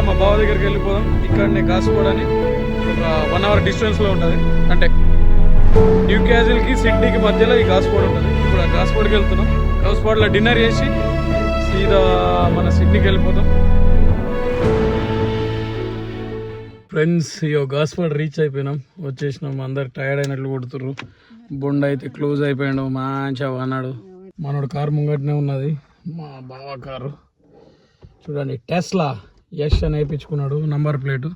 మా బావ దగ్గరికి వెళ్ళిపోదాం. ఇక్కడనే కాసుకోవడానికి ఒక 1 అవర్ డిస్టెన్స్లో ఉంటుంది. అంటే న్యూ క్యాజిల్కి సిడ్నీకి మధ్యలో ఈ కాస్పోర్ట్ ఉంటుంది. ఇప్పుడు ఆ కాస్పోర్ట్కి వెళ్తున్నాం. కాస్పోర్ట్లో డిన్నర్ చేసి సీదా మన సిడ్నీకి వెళ్ళిపోతాం. ఫ్రెండ్స్ ఇయో కాస్పోర్ట్ రీచ్ అయిపోయినాం, వచ్చేసినాం. అందరు టైర్డ్ అయినట్లు కొడుతుర్రు. బొండ అయితే క్లోజ్ అయిపోయాడు, మంచిగా అన్నాడు. మనోడు కారు ముంగటనే ఉన్నది, మా బావ కారు చూడండి. టెస్లా యష్ అని వేయించుకున్నాడు నంబర్ ప్లేటు.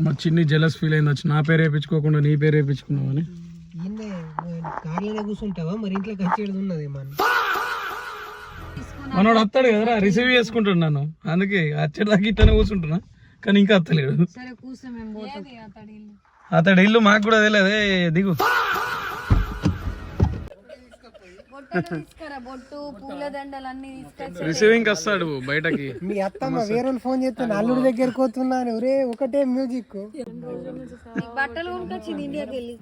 మా చిన్ని జెలస్ ఫీల్ అయింది, వచ్చి నా పేరు వేయించుకోకుండా నీ పేరు వేయించుకున్నావు అని. మనోడు వస్తాడు కదరా, రిసీవ్ చేసుకుంటున్నాను, అందుకే వచ్చేదాకా ఇట్లనే కూర్చుంటున్నా. కానీ ఇంకా వస్తలేడు. అతడి ఇల్లు మాకు కూడా తెలియదే. దిగు. రిసీవింగ్ వస్తాడు బయటకి. మీ అత్తమ్మ వేరే ఫోన్ చేస్తే అల్లుడి దగ్గర పోతున్నాను, ఒరే ఒకటే మ్యూజిక్. బట్టలు కొనుకొచ్చింది ఇండియాకి వెళ్ళి,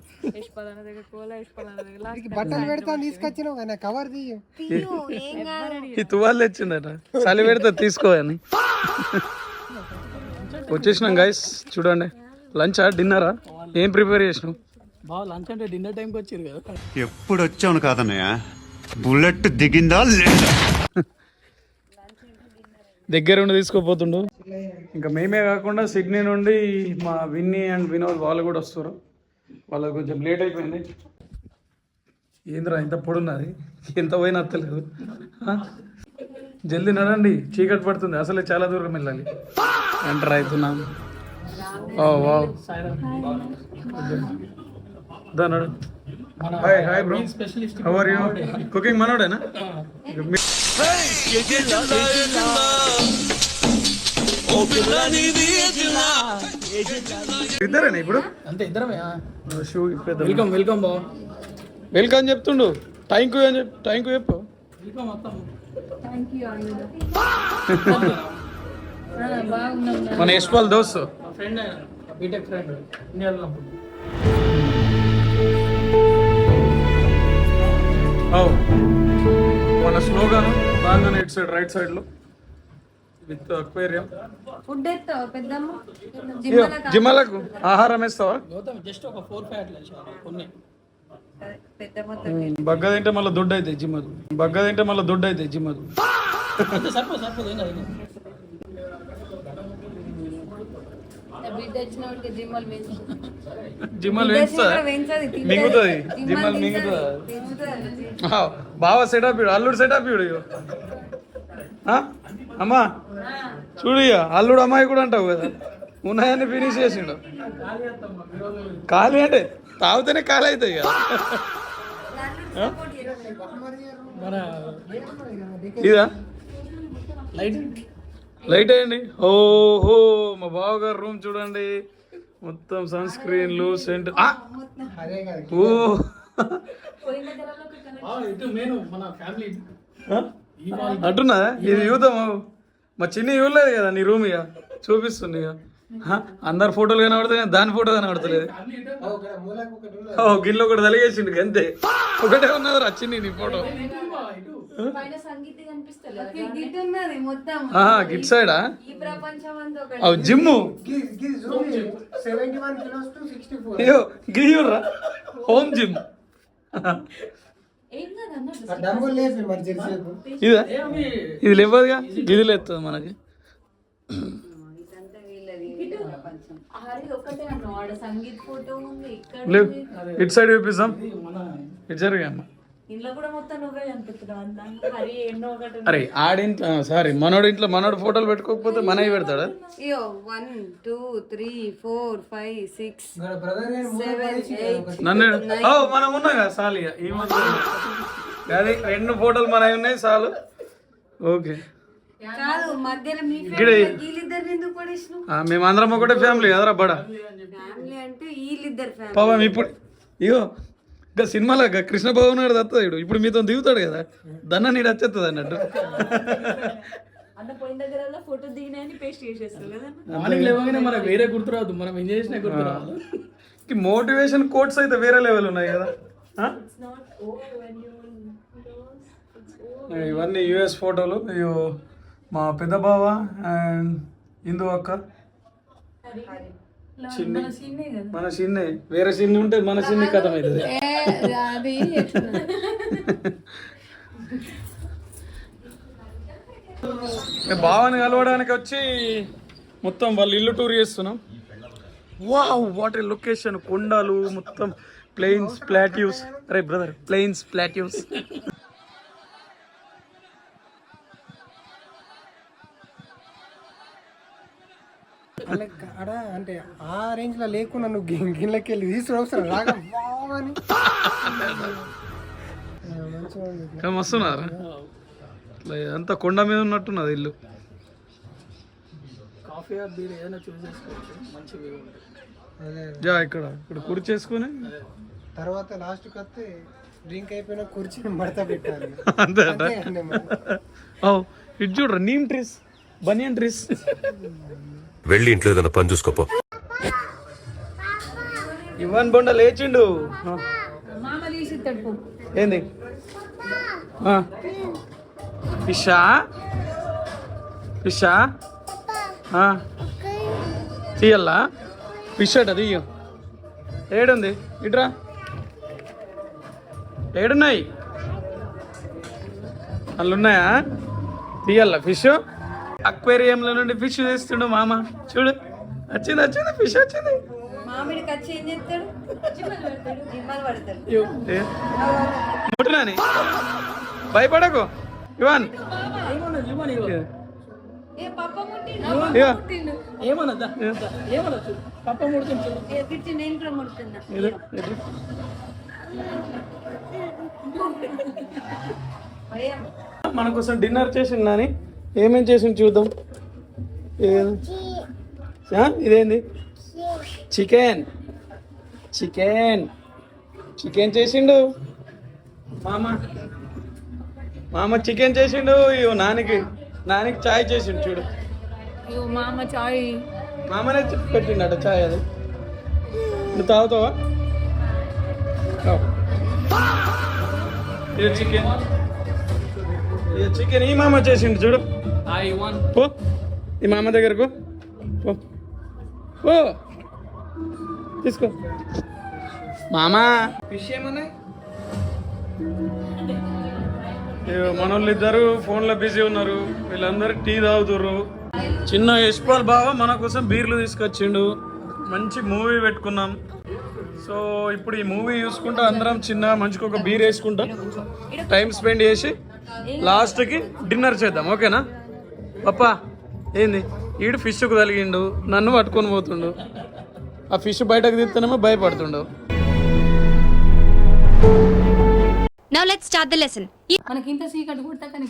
బట్టలు పెడతాను తీసుకొచ్చినావు కానీ కవర్ తీయు. ఈ తువాలు తెచ్చిందట, చలి పెడితే తీసుకో అని. వచ్చేసినాం గైస్, చూడండి. లంచా డిన్నరా ఏం ప్రిపేర్ చేసినాం? బాగా లంచ్ అంటే డిన్నర్ టైంకి వచ్చారు కదా. ఎప్పుడు వచ్చావును కాదన్నయ్య, బుల్లెట్ దిగిందా లేదా? దగ్గరుండి తీసుకోపోతుండు. ఇంకా మేమే కాకుండా సిడ్నీ నుండి మా విన్నీ అండ్ వినోద్ వాళ్ళు కూడా వస్తారు. వాళ్ళకి కొంచెం లేట్ అయిపోయింది. ఏంద్రా ఇంత పొడున్నది, ఎంత పోయినా అత్తలేదు. జల్దీ నడండి, చీకటి పడుతుంది. అసలే చాలా దూరం వెళ్ళాలి. ఎంటర్ అవుతున్నాం. నడు. Hi hi bro, how are you? Cooking మనోడేనా? ఇద్దరేనా ఇప్పుడు? అంతే ఇద్దరమే. షూ ఇప్పేద్దాం. వెల్కమ్ వెల్కమ్ బావ. వెల్కమ్ చెప్తుండు. థ్యాంక్ యూ అని చెప్పు. థ్యాంక్ యూ చెప్పు. మన యశ్పాల్ దోస్త్, ఫ్రెండ్, బీటెక్ ఫ్రెండ్, ఇండియాలో. మన స్లోగాను రాగానే ఇటు సైడ్ రైట్ సైడ్ లో విత్ అక్వేరియం. ఫుడ్ ఎత్తావా పెద్దమ్మ? జిమ్మలకు ఆహారం వేస్తావా? జస్ట్ ఒక 4-5 అట్లా కొన్ని. బగ్గ తింటే మళ్ళీ దొడ్డు అవుతాయి జిమ్మలు. బగ్గ తింటే మళ్ళీ దొడ్డు అవుతాయి జిమ్మలు. సరిపోదు సరిపోదు, ఏం కాదు. జిమ్మలు పెంచుతుంది, మింగుతుంది. జిమ్మలు మింగుతుంది. బావ సెటప్ ఇడు, అల్లుడు సెటప్ ఇడు. అమ్మా చూడు, ఇక అల్లుడు అమ్మాయి కూడా అంటావు కదా, ఉన్నాయని ఫినిష్ చేసిండు. ఖాళీ అంటే తాగితేనే ఖాళీ అవుతాయి కదా. ఇదా లైట్ అయ్యండి. ఓహో మా బావగారు రూమ్ చూడండి, మొత్తం సన్ స్క్రీన్లు, సెంట్. అట్టున్నా ఇది యూతమా? మా చిన్ని ఇవ్వలేదు కదా నీ రూమ్, ఇక చూపిస్తుంది. ఇక అందరు ఫోటోలు కనబడుతున్నాయి, దాని ఫోటో కనబడతలేదు. గిన్నెలో ఒకటి తలిగేసిండు అంతే, ఒకటే ఉన్నది రా చిన్ని నీ ఫోటో. గిట్ సైడా? జిమ్ గిరిరా, హోమ్ జిమ్. ఇదా? ఇది లేవదుగా, గిది లేస్తుంది మనకి. ఇటు సైడ్ చూపిస్తాం, ఇటు జరిగా. అరే ఆడింట్లో సారీ మనోడి ఇంట్లో మనోడు ఫోటోలు పెట్టుకోకపోతే మనవి పెడతాడా? 1 2 3 4 5 6 7 నన్ను మనం ఉన్నా కదా చాలు. ఇక ఈ మధ్య అది 2 ఫోటోలు మనవి ఉన్నాయి చాలు. ఓకే, మేమందరం ఒకటే ఫ్యామిలీ కదరా బడా. పాపం ఇప్పుడు ఇగో ఇంకా సినిమాలో కృష్ణ భవన్ గారు వస్తాడు, ఇప్పుడు మీతో దిగుతాడు కదా, దన్న నీడు వచ్చేస్తుంది అన్నట్టు. మనకు వేరే గుర్తురాదు, మనం ఏం చేసినా గుర్తురాదు. మోటివేషన్ కోట్స్ అయితే వేరే లెవెల్ ఉన్నాయి కదా. ఇవన్నీ యూఎస్ ఫోటోలు. మా పెద్ద బావ అండ్ ఇందు అక్క, చిన్ని మన చిన్నే. వేరే చిన్ని ఉంటే మన చిన్ని కథం అవుతుంది. బావని కలవడానికి వచ్చి మొత్తం వాళ్ళ ఇల్లు టూర్ చేస్తున్నాం. Wow, what a location! కొండలు, మొత్తం ప్లెయిన్స్, ప్లాట్యూస్. అరే బ్రదర్, ప్లెయిన్స్, ప్లాట్యూస్. అడా అంటే ఆ రేంజ్ లో లేకుండా నువ్వు గిన్నెలకి వెళ్ళి తీసుకురావు రాగా బావని వస్తున్నారా? అంతా కొండ మీద ఉన్నట్టున్నది ఇల్లు. కాఫీ బీర్ ఏదైనా చూస్ చేసుకోవచ్చు, మంచి వ్యూ ఉంటుంది. ఇక్కడ కుడి చేసుకుని తర్వాత లాస్ట్ వస్తే డ్రింక్ అయిపోయిన కూర్చొని మడత పెట్టాలి. అంతే ఇటు చూడరా, నీమ్ ట్రీస్, బనియన్ ట్రీస్. వెళ్ళి ఇంట్లో ఏదైనా పని చూసుకోపో. ఇవన్ బొండ లేచిండు. ఏంది ఫిషా? ఫిషా తీయల్లా? ఫిష్ అట తీయ. ఏడుంది? ఇట్రా. ఏడున్నాయి? అందున్నాయా? తీయల్లా ఫిష్? అక్వేరియంలో నుండి ఫిష్ తీస్తుండు మామ. చూడు, వచ్చింది వచ్చింది, ఫిష్ వచ్చింది. మామిడికి వచ్చి ఏం చేస్తాడు? జిమ్మలు పడతాడు. ముట్టునాని భయపడకు. ఇవన్ ఏ పప్ప ముట్టిండు? ఏమన్నా ఏమనొచ్చు? పప్ప ముడుతుంది. నేను కూడా ముడుతున్నా. మన కోసం డిన్నర్ చేసిండు నాని. ఏమేం చేసిండు చూద్దాం. ఇదేంది? చికెన్. చికెన్ చికెన్ చేసిండు మామ. మామ చికెన్ చేసిండు. ఇగో నానికి చాయ్ చేసిండు. చూడు మామ చాయ్. మామనే పెట్టిండట చాయ్. అది నువ్వు తాగుతావా? ఇది చికెన్. ఇది చికెన్ ఈ మామ చేసిండు. చూడు పో, ఈ మామ దగ్గరకు పో, పో తీసుకో. మామా ఫిష్ ఏమన్నా? మనోళ్ళు ఇద్దరు ఫోన్లో బిజీ ఉన్నారు. వీళ్ళందరూ టీ తాగుతుర్రు. చిన్న యశ్పాల్ బావ మన కోసం బీర్లు తీసుకొచ్చిండు. మంచి మూవీ పెట్టుకున్నాం. సో ఇప్పుడు ఈ మూవీ చూసుకుంటా అందరం చిన్న మంచిగా ఒక బీర్ వేసుకుంటా టైం స్పెండ్ చేసి లాస్ట్కి డిన్నర్ చేద్దాం. ఓకేనా పప్పా? ఏంది ఈడు ఫిష్కు తలిగిండు, నన్ను పట్టుకొని పోతుండు. ఆ ఫిష్ బయటకు తీస్తేనేమో భయపడుతుండు. Now let's start the lesson. మనకి ఇంత సీకటి కొట్టా కానీ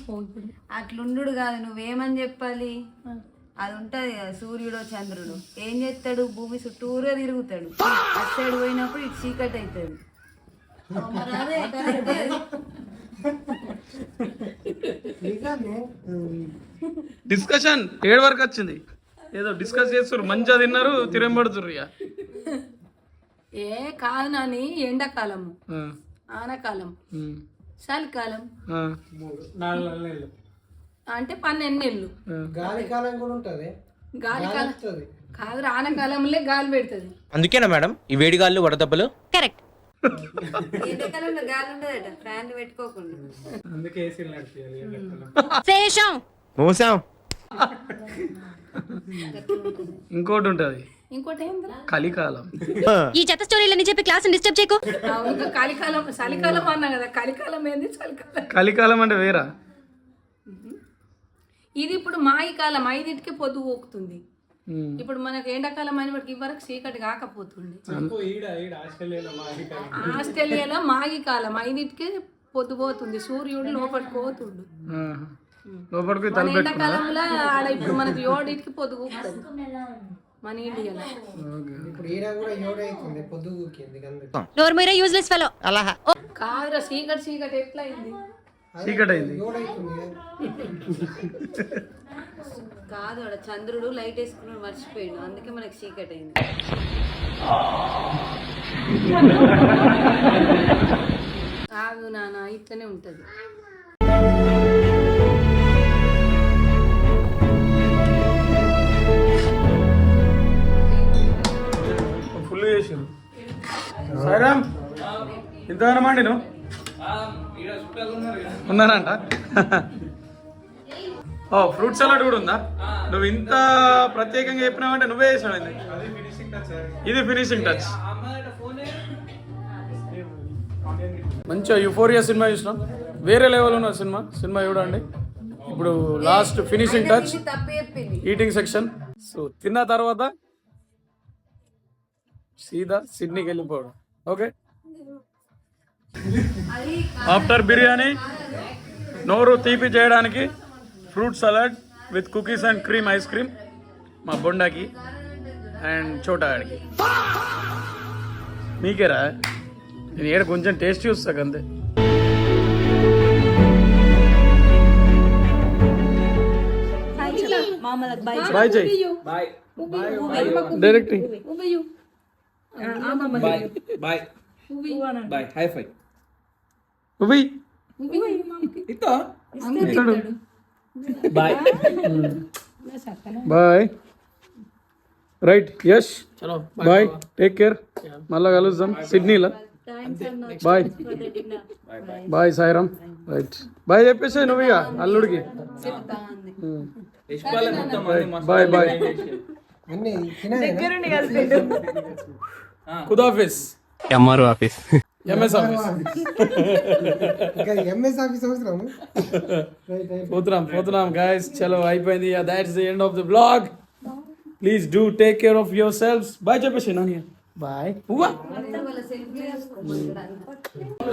అట్లుండు కాదు. నువ్వేమని చెప్పాలి? అది ఉంటది కదా, సూర్యుడు చంద్రుడు ఏం చేస్తాడు? భూమి చుట్టూరే తిరుగుతాడు. అటు సైడ్ పోయినప్పుడు ఇటు చీకటి అవుతుంది. డిస్కషన్ 7 వరకు వచ్చింది. ఏదో డిస్కస్ చేస్తారు, మంచిగా తిన్నారు, తిరంబడుతుర్రు. ఇక ఏ కాదు నాని, ఎండాకాలము, ఆనకాలం, చలికాలం, 4 నెలలు అంటే 12 నెలలు. గాలి కాలం కూడా ఉంటది. గాలి కాలం కాదు, ఆనకాలంలో గాలి పెడుతుంది. అందుకేనా మేడం ఈ వేడి గాళ్ళు వడదెబ్బలు? Correct. ఎండాకాలంలో గాలి ఉండదట, ఫ్యాన్ పెట్టుకోకుండా. అందుకే ఏసీలు నడిపియాలి. శేషం మోసాం. ఇంకోటి ఉంటది, ఇంకోటి ఏంది? కలికాలం. ఈ చెత్త స్టోరీలని చెప్పి క్లాస్ డిస్టర్బ్ చేయకు. ఇంకా కలికాలం, చలికాలం అన్నా కదా. కలికాలం ఏంది? చలికాలం. కలికాలం అంటే వేరా? ఇది ఇప్పుడు మాయి కాలం, 5ంటికి పొద్దు పోకుతుంది. ఇప్పుడు మనకు ఎండాకాలం అయిన వాటికి వరకు చీకటి కాకపోతుంది. ఆస్ట్రేలియాలో మాగి కాలం, 5ంటికి పొద్దు పోతుంది, సూర్యుడు లోపలికి పోతుండు. లోపలికి మన ఎండాకాలంలో ఆడ ఇప్పుడు మనకి 7ంటికి పొద్దు కూపుతుంది మన ఇండియాలో. ఇప్పుడు ఈడ కూడా 7 అవుతుంది, పొద్దు కూకింది. నోర్మీరా యూజ్లెస్ ఫెలో. కాదురా, చీకటి ఎట్లా అయింది? చీకటి అయింది కాదు, ఆడ చంద్రుడు లైట్ వేసుకుని మర్చిపోయాడు, అందుకే మనకి చీకటి అయింది. కాదు నాన్న, ఇట్లనే ఉంటది. ఇంతగానో అండి నువ్వు ఉన్నానంట. ఓ ఫ్రూట్ సలాడ్ కూడా ఉందా? నువ్వు ఇంత ప్రత్యేకంగా చెప్పినావంటే నువ్వే చేసావు. ఇది ఫినిషింగ్ టచ్. మంచిగా యూఫోరియా సినిమా చూసినాం. వేరే లెవెల్ ఉన్న సినిమా చూడండి. ఇప్పుడు లాస్ట్ ఫినిషింగ్ టచ్ తప్పు చెప్పింది. Eating section. సో తిన్న తర్వాత సీదా సిడ్నీకి వెళ్ళిపోవడం. ఓకే, ఆఫ్టర్ బిర్యానీ నోరు తీపి చేయడానికి fruit salad with cookies and cream ice cream మా బొండాకి అండ్ చోటాడికి. మీకేరా, నేను ఏడ కొంచెం టేస్ట్ చూస్తాక అంతే. బాయ్ చెయ్యి direct. Bye bye high five ఉబి bye bye. Right, Yash bye, take care. మళ్ళా కలుద్దాం సిడ్నీలో. Bye bye Sairam. Right bye చెప్పేసి నువ్వు ఇక అల్లుడికి. Bye bye. అన్నీ తినాలి. ఖుదాఫిజ్. MRO office, MS office. ఇంకా ఎంఎస్ ఆఫీస్ అవసరం. పోతున్నాం గాయస్. చలో అయిపోయింది. That's the end of the blog. Please do take care of yourselves. Bye చెప్పేసి నాని. బాయ్.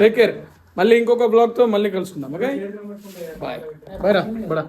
Take care. మళ్ళీ ఇంకొక బ్లాగ్తో మళ్ళీ కలుసుకుందాం. Okay bye. బాయ్ రా బడా.